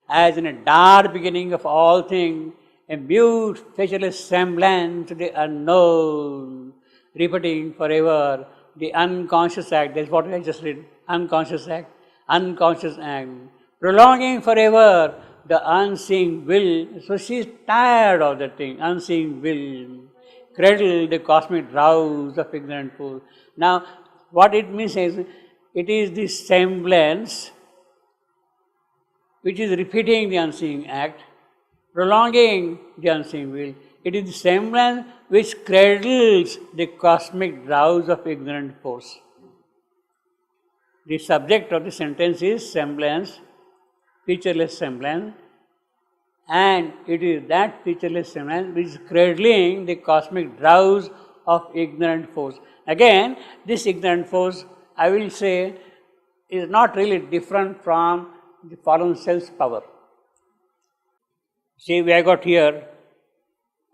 as in a dark beginning of all things, a mute, featureless semblance to the unknown, repeating forever the unconscious act. That's what I just read. Unconscious act, prolonging forever the unseen will. So she is tired of that thing, unseen will. Cradle the cosmic rouse of ignorant fool. Now, what it means is, it is the semblance which is repeating the unseen act, prolonging the unseen will. It is the semblance which cradles the cosmic rouse of ignorant force. The subject of the sentence is semblance, featureless semblance, and it is that featureless semblance which is cradling the cosmic drowse of ignorant force. Again, this ignorant force, I will say, is not really different from the fallen self's power. See, we have got here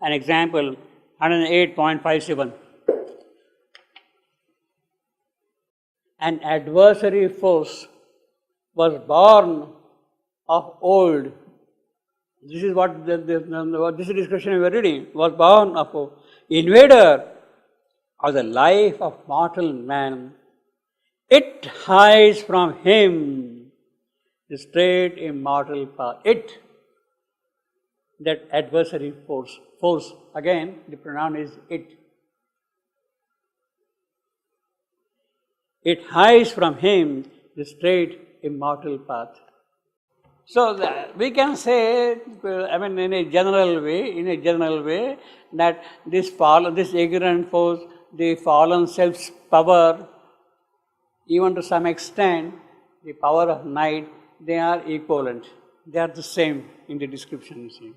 an example, 108.57. An adversary force was born of old. This is what this discussion we were reading, was born of an invader of the life of mortal man. It hides from him the straight immortal path. It, that adversary force, again the pronoun is it. It hides from him the straight immortal path. So we can say, in a general way, that this ignorant force, the fallen self's power, even to some extent, the power of night, they are equivalent. They are the same in the description, you see.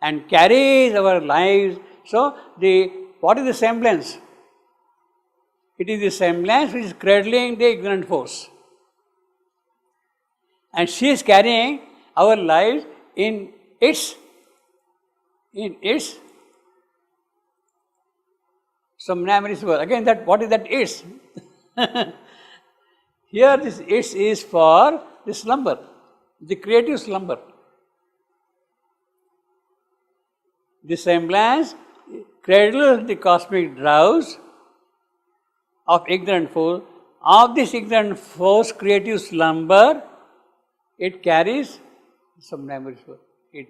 And carries our lives. So, what is the semblance? It is the semblance which is cradling the ignorant force. And she is carrying our lives in its somnambulous world. Again, what is that its? Here this its is for the slumber, the creative slumber. The semblance cradles the cosmic drowse of ignorant force. Of this ignorant force, creative slumber, it carries somnambulous force. It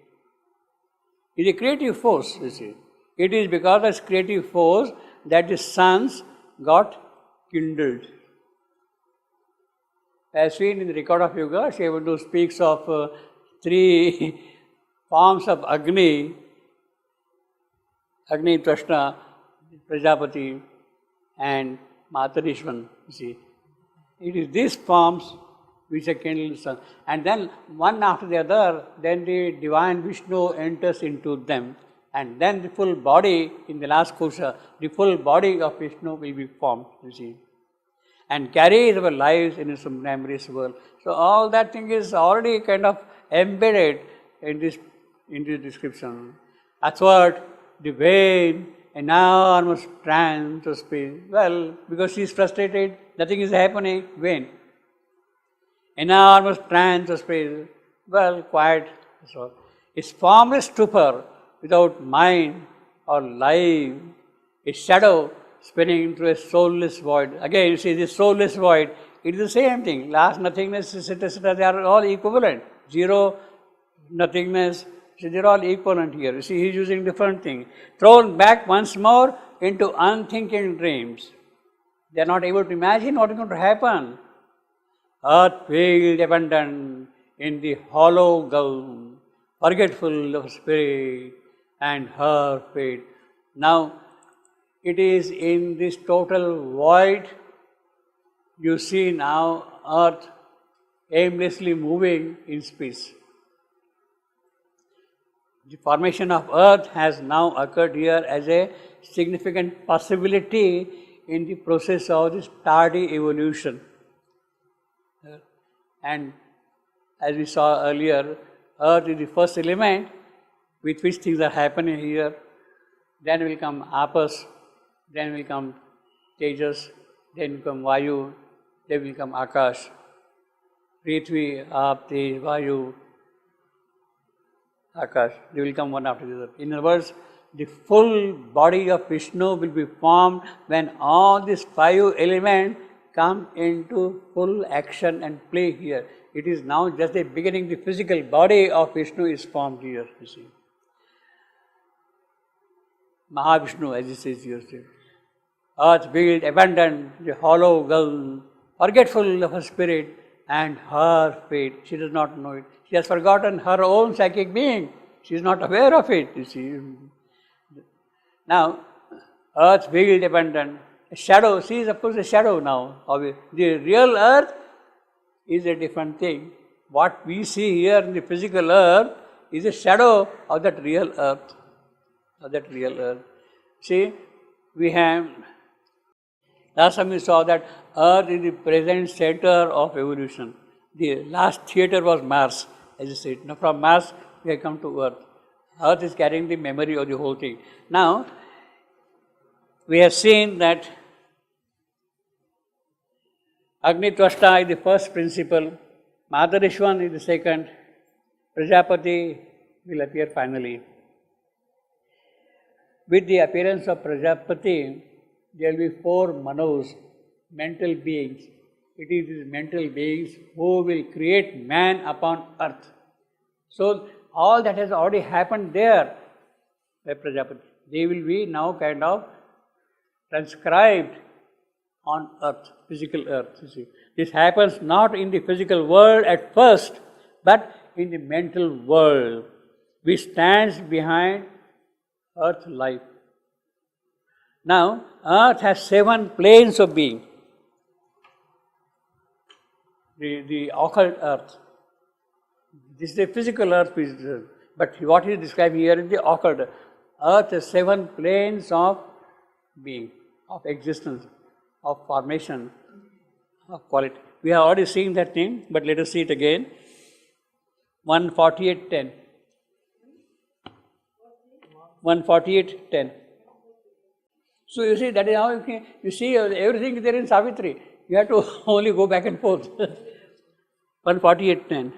is a creative force, you see. It is because of this creative force that the suns got kindled. As seen in the record of Yoga, Sri Aurobindo speaks of 3 forms of Agni, Trishna, Prajapati, and Matarishwan. You see, it is these forms which are kindled in the sun. And then one after the other, then the divine Vishnu enters into them. And then the full body, in the last kosha, the full body of Vishnu will be formed, you see. And carries our lives in a somnambulous world. So all that thing is already kind of embedded in this description. Athwart the vain, enormous trance of space. Well, because she is frustrated, nothing is happening, vain. Enormous trance of space. Well, quiet. So, it's formless stupor without mind or life. A shadow spinning into a soulless void. Again, you see this soulless void, it is the same thing. Last nothingness, etc., they are all equivalent. Zero, nothingness, so they are all equivalent here. You see, he is using different things. Thrown back once more into unthinking dreams. They are not able to imagine what is going to happen. Earth veiled, abandoned in the hollow gulf, forgetful of spirit and her fate. Now, it is in this total void, you see now earth aimlessly moving in space. The formation of earth has now occurred here as a significant possibility in the process of this tardy evolution. And as we saw earlier, earth is the first element with which things are happening here. Then will come apas, then will come tejas, then will come vayu, then will come akash. Prithvi, aap, tej, vayu, Akash. They will come one after the other. In other words, the full body of Vishnu will be formed when all these 5 elements come into full action and play here. It is now just the beginning, the physical body of Vishnu is formed here, you see. Mahavishnu, as it says here. Earth built, abandoned, the hollow girl, forgetful of her spirit and her fate. She does not know it. She has forgotten her own psychic being. She is not aware of it, you see. Now, earth veiled, abandoned, a shadow, she is of course a shadow now. The real earth is a different thing. What we see here in the physical earth is a shadow of that real earth. See, we have, last time we saw that earth is the present center of evolution. The last theatre was Mars, as you said. Now from Mars we have come to earth. Earth is carrying the memory of the whole thing. Now, we have seen that Agni Tvashta is the first principle, Madarishwan is the second, Prajapati will appear finally. With the appearance of Prajapati, there will be 4 manos, mental beings. It is these mental beings who will create man upon earth. So, all that has already happened there by Prajapati, they will be now kind of transcribed on earth, physical earth. You see. This happens not in the physical world at first, but in the mental world, which stands behind earth life. Now, earth has 7 planes of being. The occult earth. This is the physical earth, but what he is describing here is the occult. Earth has 7 planes of being, of existence, of formation, of quality. We have already seen that thing, but let us see it again. 148.10. 148.10. So you see, that is how you see everything is there in Savitri. You have to only go back and forth. 148.10.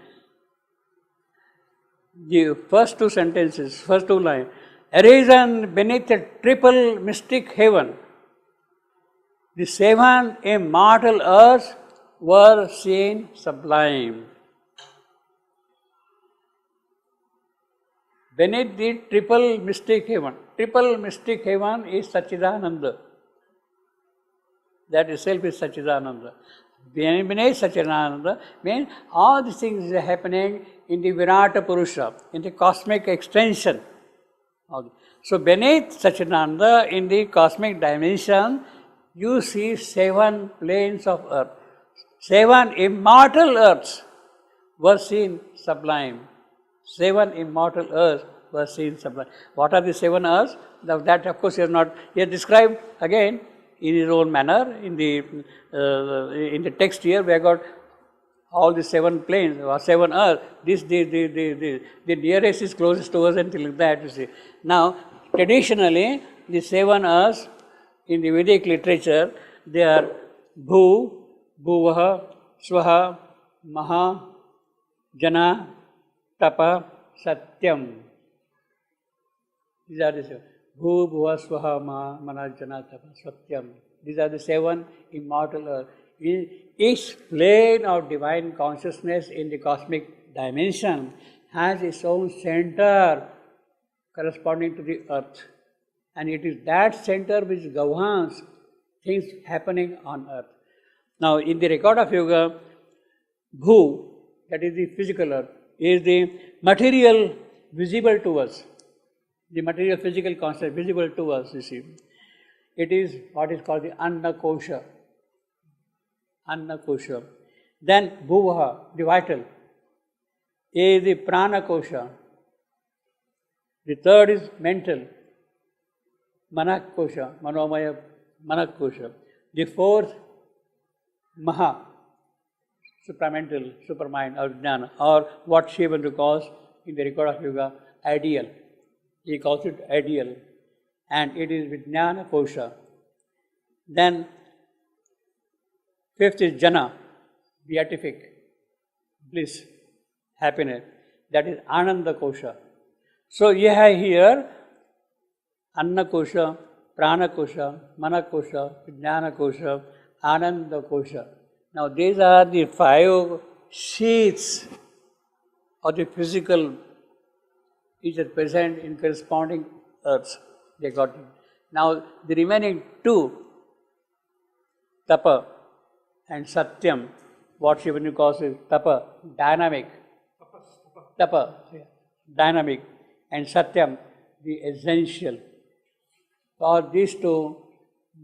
The first 2 sentences, first 2 lines. Arisen beneath a triple mystic heaven, the 7 immortal earths were seen sublime. Beneath the triple mystic heaven. Triple mystic heaven is Satchidananda. That itself is Satchidananda. Beneath Satchidananda means all these things are happening in the Virata Purusha, in the cosmic extension. So beneath Satchidananda, in the cosmic dimension, you see 7 planes of earth. 7 immortal earths were seen sublime. 7 immortal earths were seen sublime. What are the 7 earths? That of course is not here described again in his own manner. In the text here we have got all the 7 planes or 7 earths. The nearest is closest to us until like that, you see. Now, traditionally, the 7 earths in the Vedic literature, they are Bhu, Bhuvaha, Swaha, Maha, Jana, Tapa, Satyam. These are the 7. Bhu, Bhuva, Swaha, Maha, Mana, Jana, Tapa, Satyam. These are the 7 immortal earths. Each plane of divine consciousness in the cosmic dimension has its own center corresponding to the earth. And it is that center which governs things happening on earth. Now, in the record of yoga, Bhu, that is the physical earth, is the material visible to us. The material physical consciousness visible to us, you see. It is what is called the Anna Kosha. Anna Kosha. Then Bhuvaha, the vital, is the Prana Kosha. The third is mental, Manak Kosha, Manomaya Manak Kosha. The fourth, Maha, supramental, supermind or Jnana, or what Shivananda calls in the record of yoga, ideal. He calls it ideal, and it is Vijnana Kosha. Then fifth is Jana, beatific, bliss, happiness. That is Ananda Kosha. So you have here Anna Kosha, Prana Kosha, Mana Kosha, Vijnana Kosha, Ananda Kosha. Now these are the 5 sheaths of the physical which are present in corresponding earths. They got it. Now the remaining 2, Tapa and Satyam, what Shivani calls is Tapa, dynamic. Tapa, dynamic, and Satyam, the essential. For these 2,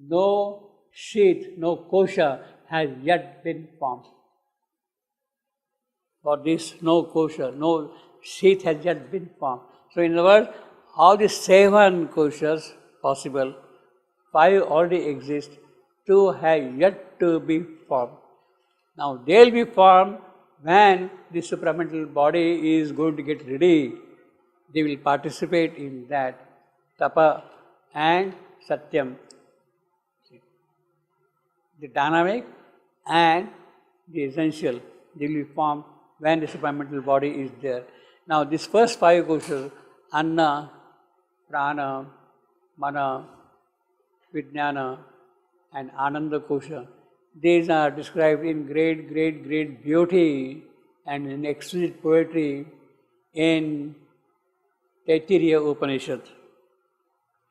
no sheath, no kosha has yet been formed. For this, no kosha, no sheath has yet been formed. So in other words, all the 7 koshas possible, 5 already exist, 2 have yet to be formed. Now they will be formed when the supramental body is going to get ready. They will participate in that, Tapa and Satyam, the dynamic and the essential. They will be formed when the supramental body is there. Now these first 5 koshas, Anna, Prana, Mana, Vijnana and Ananda Kosha, these are described in great beauty and in exquisite poetry in Taittiriya Upanishad.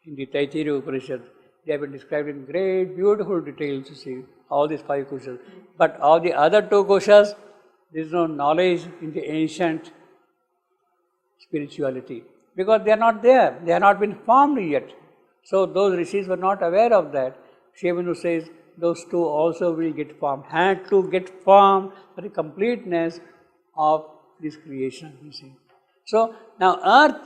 In the Taittiriya Upanishad, they have been described in great beautiful details, you see, all these 5 koshas. But of the other 2 koshas, there is no knowledge in the ancient spirituality, because they are not there, they have not been formed yet. So those rishis were not aware of that. Shivanu says those 2 also will get formed, had to get formed for the completeness of this creation, you see. So now earth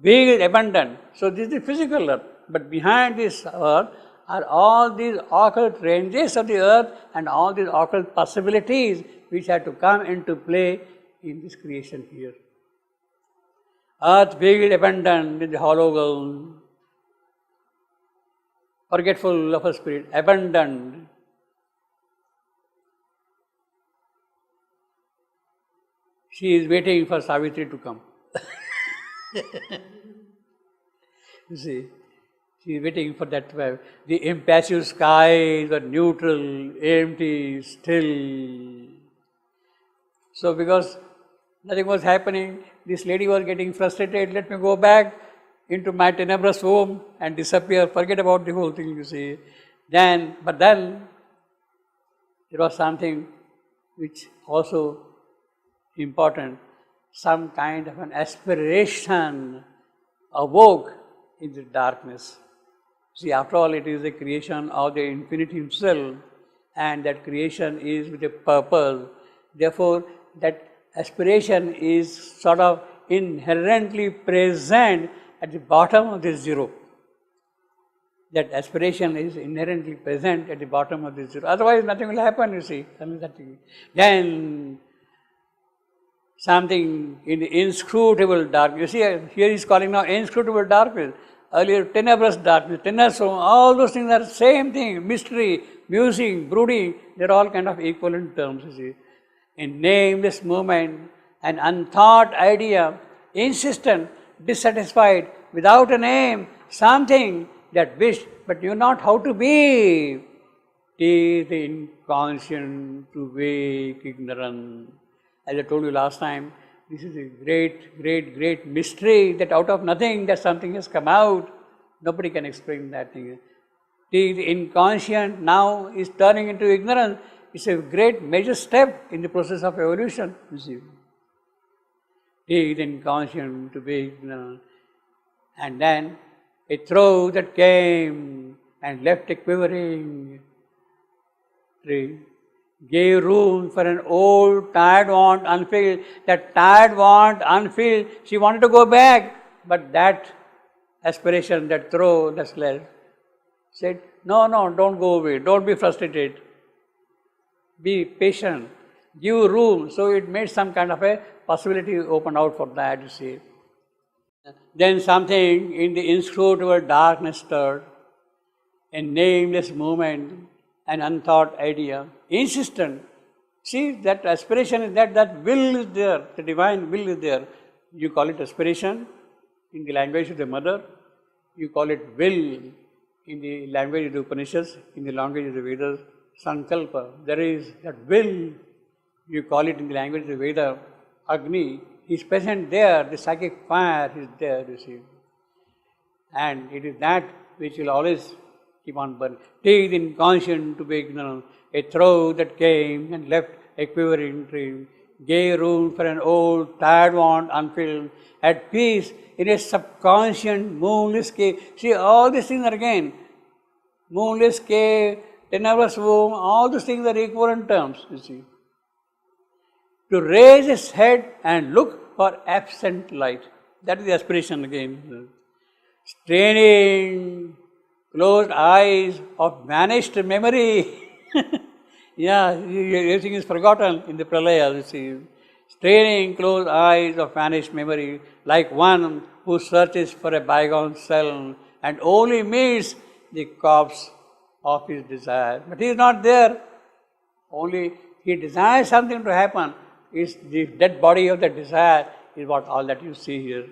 being abundant, so this is the physical earth, but behind this earth are all these occult ranges of the earth and all these occult possibilities which have to come into play in this creation here. Earth being abundant with the hollow ground, forgetful of her spirit, abandoned. She is waiting for Savitri to come. You see, she is waiting for that. The impassive skies were neutral, empty, still. So because nothing was happening, this lady was getting frustrated. Let me go back into my tenebrous home and disappear, forget about the whole thing, you see. But then, there was something which also important, some kind of an aspiration awoke in the darkness. See, after all, it is the creation of the infinity himself, and that creation is with a purpose. Therefore, that aspiration is sort of inherently present at the bottom of this zero. That aspiration is inherently present at the bottom of this zero. Otherwise, nothing will happen, you see. Then, something in the inscrutable darkness. You see, here he is calling now inscrutable darkness. Earlier, tenebrous darkness, tenuous, all those things are same thing. Mystery, musing, brooding, they are all kind of equivalent terms, you see. In nameless moment, an unthought idea, insistent, dissatisfied, without a name, something that wished but knew not how to be. Is the inconscient to wake ignorance. As I told you last time, this is a great mystery that out of nothing that something has come out. Nobody can explain that thing. The inconscient now is turning into ignorance. It's a great major step in the process of evolution, you see. Is inconscient to be ignorant. And then a throw that came and left a quivering tree, gave room for an old tired want unfilled. That tired want unfilled, she wanted to go back, but that aspiration, that throw that's left, said, no, don't go away, don't be frustrated, be patient, give room. So it made some kind of a possibility open out for that, you see. Then something in the inscrutable darkness stirred, a nameless movement, an unthought idea, insistent. See, that aspiration is that will is there, the divine will is there. You call it aspiration, in the language of the mother, you call it will. In the language of the Upanishads, in the language of the Vedas, Sankalpa. There is that will, you call it in the language of the Veda, Agni. He is present there, the psychic fire is there, you see. And it is that which will always keep on burning. Take the inconscient to be ignorant, a throat that came and left a quivering dream, gave room for an old, tired want unfilled, at peace in a subconscious, moonless cave. See, all these things are again, moonless cave, tenebrous womb, all these things are equivalent terms, you see. To raise his head and look for absent light. That is the aspiration again. Straining closed eyes of vanished memory. Yeah, everything is forgotten in the pralaya, you see. Straining closed eyes of vanished memory, like one who searches for a bygone self and only meets the corpse of his desire. But he is not there. Only he desires something to happen. Is the dead body of the desire is what all that you see here.